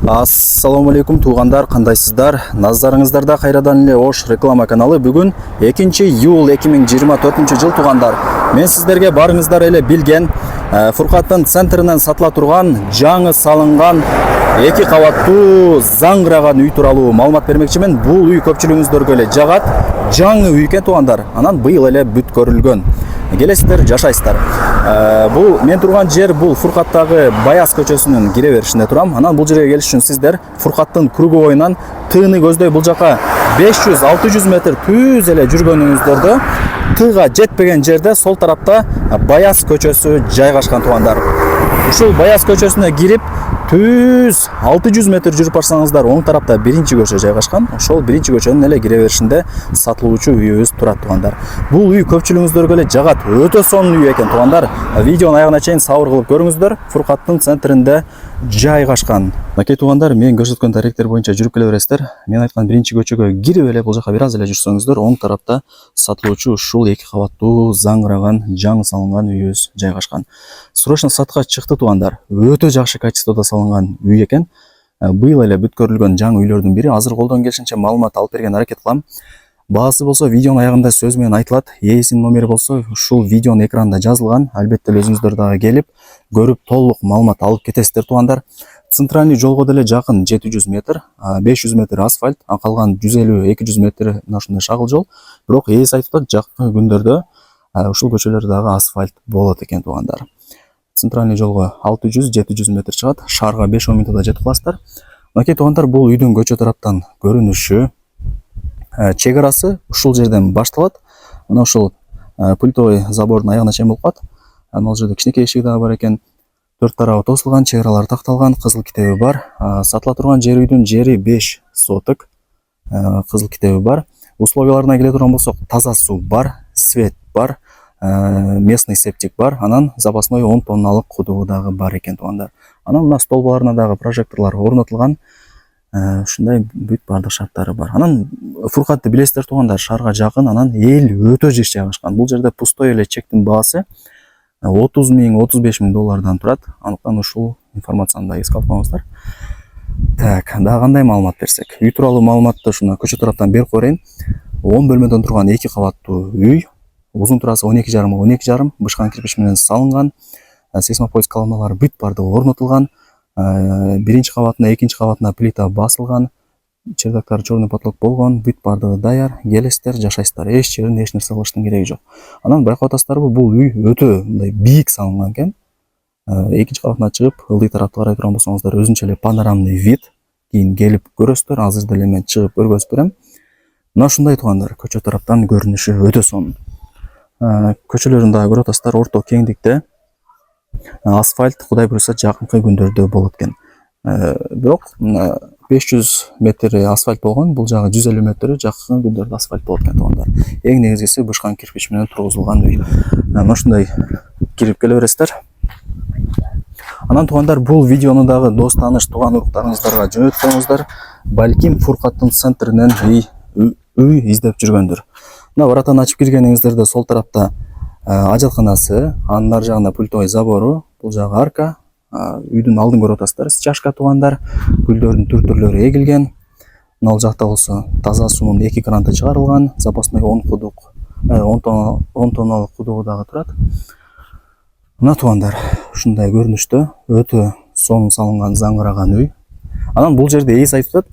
Ассаламу алейкум туугандар, кандайсыздар? Назарыңыздарда кайрадан эле Ош реклама каналы. Бүгүн 2-июль 2024 жыл туугандар. Мен сиздерге барыңыздар эле билген Фуркаттын центринен сатыла турган жаңы салынган 2 кабаттуу заңгыраган үй тууралуу маалымат бермекчимин. Бул үй көпчүлүгүңүздөргө эле жагат. Жаңы үй экен туугандар. Анан быйыл эле бүткөрүлгөн. Келесиздер, жашайсыздар. Бул мен турган жер бул Фуркаттагы Баяз көчөсүнүн кире беришинде турам. Анан бул жерге келиш үчүн сиздер Фуркаттын круговойунан тыны көздөй бул жака 500-600 метр түз эле жүргөнүңүздөрдө тыга жетпеген жерде сол тарапта Баяз көчөсү жайгашкан туугандар. Ушул Баяз көчөсүнө кирип түз 600 метр жүрүп барсаңыздар оң тарапта биринчи көчө жайгашкан. Ошол биринчи көчөнүн эле кире беришинде сатылуучу үйүбүз турат туугандар. Бул үй көпчүлүгүңүздөргө эле жагат. Өтө сонун үй экен туугандар. Видеонун аягына чейин сабыр кылып көрүңүздөр. Фуркаттын центринде жайгашкан. Макет туугандар, мен көрсөткөн тарихтер боюнча жүрүп келе бересиздер. Мен айткан биринчи көчөгө кирип эле бул жака бир аз эле жүрсөңүздөр оң тарапта сатылуучу ушул 2 кабаттуу заңгыраган жаңы салынган үйүбүз жайгашкан. Срочно сатка чыкты туугандар. Өтө жакшы качестводо салынган үй экен. Быйыл эле бүткөрүлгөн жаңы үйлөрдүн бири. Азыр колдон келишинче маалымат алып берген аракет кылам. Баасы болсо видеонун аягында сөз менен айтылат. Ээсинин номери болсо ушул видеонун экранында жазылган. Албетте өзүңүздөр дагы келип көрүп толук маалымат алып кетесиздер туугандар. Центральный жолго деле жакын 700 метр, 500 метр асфальт, калган 150-200 метр ушундай шагыл жол. Бирок ээси айтып атат, жакын күндөрдө ушул көчөлөр дагы асфальт болот экен туугандар. Центральный жолго 600-700 метр чыгат, шаарга 5-10 минутта жетип каласыздар. Макет туугандар, бул үйдүн көчө тараптан көрүнүшү, чек арасы ушул жерден башталат. Мына ушул пультовый забордун аягына чейин болуп калат. Ал жерде кичинекей эшиги дагы бар экен. Төрт тарабы тосулган, чек аралар такталган, кызыл китеби бар. Сатыла турган жер үйдүн жери 5 соток. Кызыл китеби бар. Условияларына келе турган болсок, таза суу бар, свет бар, местный септик бар, анан запасной 10 тонналык кудугу дагы бар экен туугандар. Анан мына столбаларына дагы прожекторлор орнотулган. Ушундай бүт бардык шарттары бар. Анан Фуркатты билесиздер туугандар, шаарга жакын, анан эл өтө жыш жайгашкан. Бул жерде пустой эле чектин баасы 30 000-35 000 доллардан турат. Анықтан ушул информацияны да эске алып коюңуздар. Так, дагы кандай маалымат берсек? Үй тууралуу маалыматты ушуна көчө тараптан берип коеюн. 10 бөлмөдөн турган 2 кабаттуу үй. Узун турасы 12,5 бышкан кирпич менен салынган. Сейсмопоиск колонналары бүт бардыгы орнотулган. Биринчи кабатына, экинчи кабатына плита басылган. Чердактар черный потолок болгон, бүт бардыгы даяр. Келесиздер, жашайсыздар. Эч жерин эч нерсе кылыштын кереги жок. Анан байкап атасыздарбы, бул үй өтө мындай бийик салынган экен. Экинчи кабатына чыгып, ылдый тарапты карай турган болсоңуздар, өзүнчө эле панорамный вид. Кийин келип көрөсүздөр. Азыр деле мен чыгып көргөзүп берем. Мына ушундай туугандар, көчө тараптан көрүнүшү өтө сонун. Көчөлөрүн дагы көрүп атасыздар, орто кеңдикте. Асфальт кудай буюрса жакынкы күндөрдө болот экен. Бирок 500 метр асфальт болгон, бул жагы 150 метр жакын күндөрдө асфальт болот экен туугандар. Эң негизгиси бышкан кирпич менен тургузулган үй. Мына ушундай кирип келе бересиздер. Анан туугандар, бул видеону дагы дос тааныш тууган уруктарыңыздарга жөнөтүп коюңуздар. Балким Фуркаттын центринен үй издеп жүргөндүр. Мына баратан ачып киргениңиздерде сол тарапта ажатканасы, анын ар жагында пультовый забору, бул жагы арка. Үйдүн алдын көрүп атасыздар, чашка туугандар, гүлдөрдүн түр-түрлөрү эгилген. Мына жакта болсо таза суунун 2 кранты чыгарылган, запасной 10 тонналык кудугу дагы турат. Мына туугандар, ушундай көрүнүштө өтө сонун салынган заңгыраган үй. Анан бул жерде ээси айтып атат,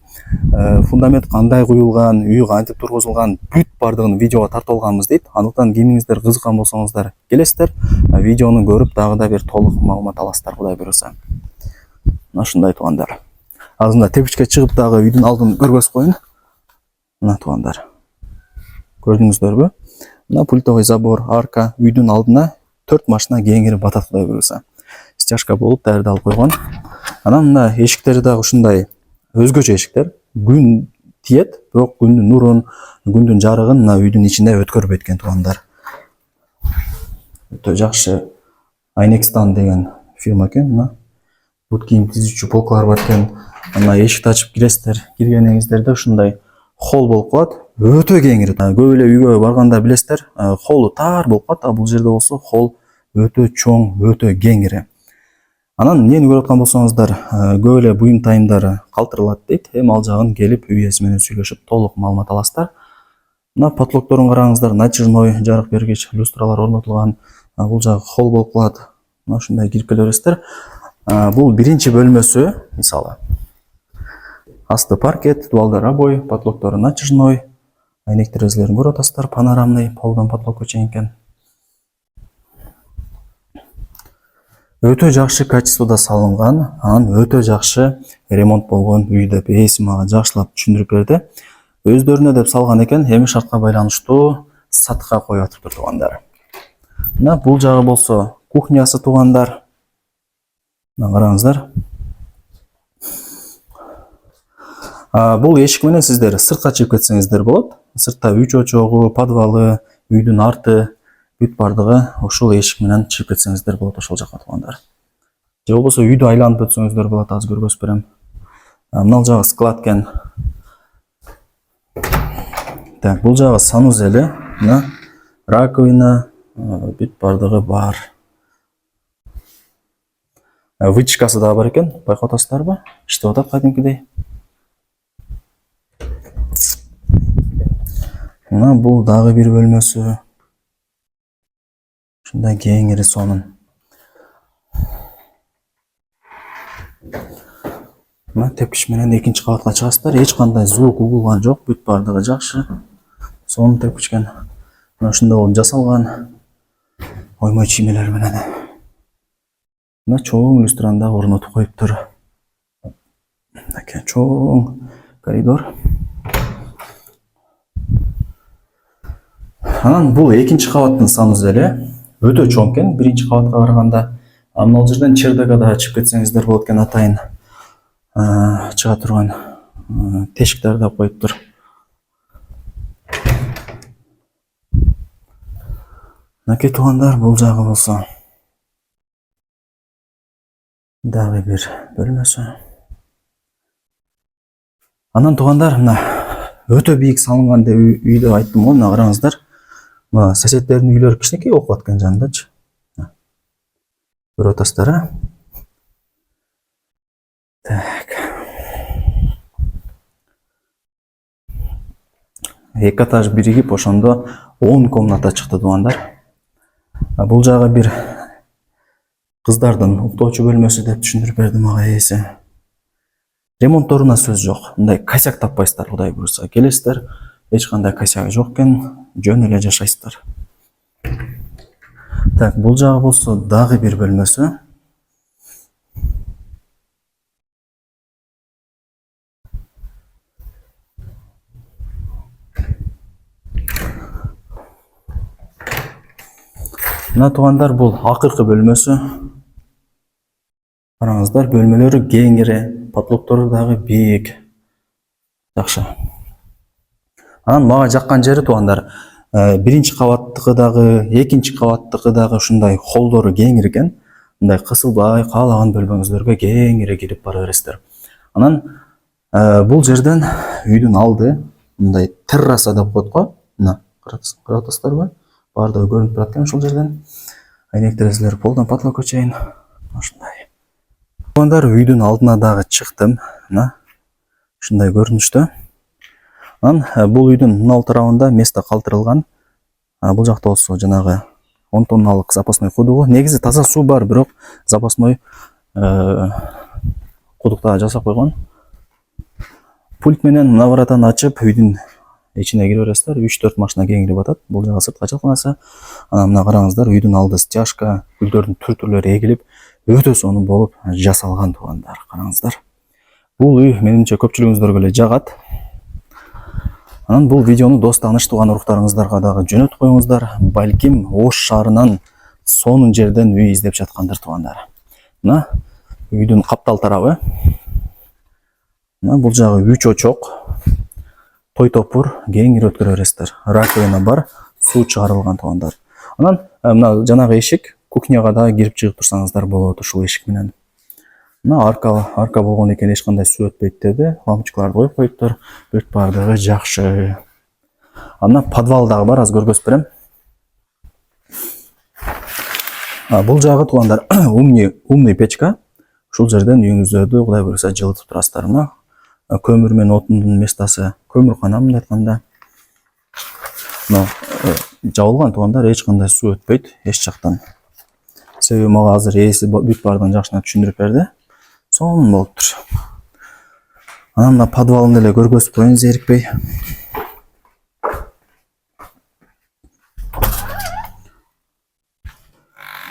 фундамент кандай куюлган, үй кантип тургузулган, бүт бардыгын видеого тартып алганбыз дейт. Андыктан кимиңиздер кызыккан болсоңуздар, келесиздер, видеону көрүп дагы да бир толук маалымат аласыздар, кудай буюрса. Мына ушундай туугандар. Азырында тепичке чыгып дагы үйдүн алдын көргөзүп коеюн. Мына туугандар. Көрдүңүздөрбү? Мына пультовый забор, арка, үйдүн алдына 4 машина кеңири батат, кудай буюрса. Стяжка болуп даярдалып койгон. Анан мына эшиктери дагы ушундай өзгөчө эшиктер. Күн тиет, бирок күндүн нурун, күндүн жарыгын мына үйдүн ичинде өткөрбөйт экен туугандар. Өтө жакшы Айнекстан деген фирма экен. Мына бут кийим тизүүчү полкалар бар экен. Мына эшикти ачып киресиздер. Киргениңиздерде ушундай холл болуп калат. Өтө кеңири. Көп эле үйгө барганда билесиздер, холлу тар болуп калат, а бул жерде болсо холл өтө чоң, өтө кеңири. Анан эмнени көрүп аткан болсоңуздар, көп эле буюм тайымдары калтырылат дейт. Эми ал жагын келип үй ээси менен сүйлөшүп толук маалымат аласыздар. Мына потолокторун караңыздар, натяжной жарык бергич люстралар орнотулган. Бул жагы холл болуп калат. Мына ушундай кирип келе бересиздер. Бул биринчи бөлмөсү, мисалы. Асты паркет, дубалдар обой, потолоктору натяжной. Айнек терезелерин көрүп атасыздар, панорамный, полдон потолокко чейин экен. Өтө жакшы качествода салынган, анан өтө жакшы ремонт болгон үй деп ээси мага жакшылап түшүндүрүп берди. Өздөрүнө деп салган экен, эми шартка байланыштуу сатыкка коюп атыптыр туугандар. Мына бул жагы болсо кухнясы туугандар. Мына караңыздар. Бул эшик менен сиздер сыртка чыгып кетсеңиздер болот. Сыртта үй чочогу, подвалы, үйдүн арты, бүт бардыгы ушул эшик менен чыгып кетсеңиздер болот ошол жака туугандар. Же болбосо үйдү айланып өтсөңүздөр болот, азыр көргөзүп берем. Мына жагы склад экен. Так, бул жагы санузели, мына раковина, бүт бардыгы бар. Вытяжкасы да бар экен, байкап атасыздарбы? Иштеп атат кадимкидей. Мына бул дагы бир бөлмөсү. Ушундай кеңири сонун. Мына тепкич менен экинчи кабатка чыгасыздар. Эч кандай звук угулган жок, бүт бардыгы жакшы. Сонун тепкичкен. Мына ушундай болуп жасалган. Оймой чиймелер менен. Мына чоң люстраны да орнотуп коюптур. Мынакей чоң коридор. Анан бул экинчи кабаттын санузели. Өтө чоң экен, биринчи кабатка караганда. Мына жерден чердага да чыгып кетсеңиздер болот экен, атайын чыга турган тешиктер да коюптур. Мынакей туугандар, бул жагы болсо дагы бир бөлмөсү. Анан туугандар, мына өтө бийик салынган деп үй деп айттым го, мына караңыздар. Мына соседтердин үйлөрү кичинекей окуп аткан жанындачы. Көрүп атасыздар, а? Так. Эки этаж биригип, ошондо 10 комната чыкты туугандар. Бул жагы бир кыздардын уктоочу бөлмөсү деп түшүндүрүп берди мага ээси. Ремонтторуна сөз жок. Мындай косяк таппайсыздар, Кудай буйрса. Келесиздер, эч кандай косяк жок экен, жөн эле жашайсыздар. Так, бул жагы болсо дагы бир бөлмөсү. Мына туугандар, бул акыркы бөлмөсү. Караңыздар, бөлмөлөрү кеңири, потолоктору дагы бийик. Жакшы. Анан мага жаккан жери туугандар, биринчи кабаттыкы дагы, экинчи кабаттыкы дагы ушундай холдору кеңири экен. Мындай кысылбай, каалаган бөлмөңүздөргө кеңири кирип бара бересиздер. Анан бул жерден үйдүн алды, мындай терраса деп коет го. Мына карап атасыздарбы? Бардыгы көрүнүп турат экен ушул жерден. Айнек терезелер полдон потолокко чейин. Ушундай. Туугандар, үйдүн алдына дагы чыктым. Мына ушундай көрүнүштө. Анан бул үйдүн мына тарабында место калтырылган. Бул жакта болсо жанагы 10 тонналык запасной кудугу. Негизи таза суу бар, бирок запасной кудукта жасап койгон. Пульт менен мына вратаны ачып, үйдүн ичине кире бересиздер. 3-4 машина кеңирип атат. Бул жагы сырткы чалканасы. Анан мына караңыздар, үйдүн алды стяжка, гүлдөрдүн түр-түрлөрү эгилип, өтө сонун болуп жасалган туугандар. Караңыздар. Бул үй менимче көпчүлүгүңүздөргө эле жагат. Анан бул видеону дос тааныш тууган уруктарыңыздарга дагы жөнөтүп коюңуздар. Балким Ош шаарынан сонун жерден үй издеп жаткандыр туугандар. Мына үйдүн каптал тарабы. Мына бул жагы үй чочок. Той топур кеңири өткөрө бересиздер. Раковина бар, суу чыгарылган туугандар. Анан мына жанагы эшик, кухняга да кирип чыгып турсаңыздар болот ушул эшик менен. Мына арка болгон экен, эч кандай суу өтпөйт деди. Лампочкаларды коюп коюптур. Бүт бардыгы жакшы. Анан подвал дагы бар, аз көргөзүп берем. Бул жагы туугандар умный печка. Ушул жерден үйүңүздөрдү Кудай буйруса жылытып турасыздар. Мына көмүр менен отундун местасы, көмүркана мындай айтканда. Мына жабылган туугандар эч кандай суу өтпөйт эч жактан. Себеби мага азыр ээси бүт бардыгын жакшына түшүндүрүп берди. Сонун болуптур. Анан мына подвалын эле көргөзүп коеюн зерикпей.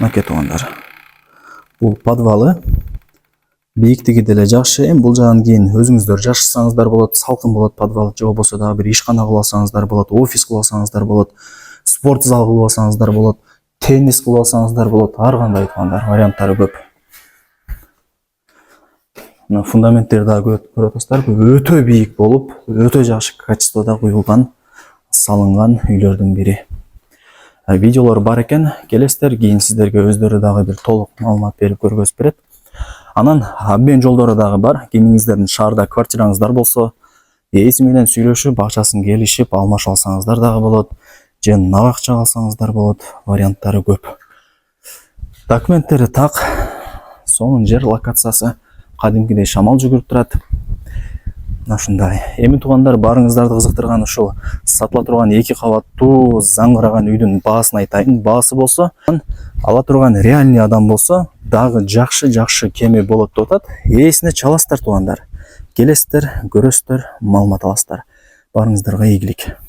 Мынакей туугандар. Бул подвалы бийиктиги деле жакшы. Эми бул жагын кийин өзүңүздөр жашырсаңыздар болот. Салкын болот подвал, же болбосо дагы бир ишкана кылып алсаңыздар болот, офис кылып алсаңыздар болот, спорт зал кылып алсаңыздар болот, теннис кылып алсаңыздар болот. Ар кандай туугандар, варианттары көп. Мына фундаменттерди дагы көрүп атасыздар. Өтө бийик болуп, өтө жакшы качествода куюлган, салынган үйлөрдүн бири. Видеолор бар экен, келесиздер, кийин сиздерге өздөрү дагы бир толук маалымат берип көргөзүп берет. Анан обмен жолдору дагы бар. Кимиңиздердин шаарда квартираңыздар болсо, ээси менен сүйлөшүп, акчасын келишип алмашып алсаңыздар дагы болот, же нак акча алсаңыздар болот. Варианттары көп. Документтери так, сонун жер локациясы, кадимкидей шамал жүгүрүп турат. Мына ушундай. Эми туугандар, барыңыздарды кызыктырган ушул сатыла турган 2 кабаттуу заңгыраган үйдүн баасын айтайын. Баасы болсо, ала турган реальный адам болсо, дагы жакшы кеми болот деп атат. Ээсине чаласыздар туугандар. Келесиздер, көрөсүздөр, маалымат аласыздар. Барыңыздарга ийгилик.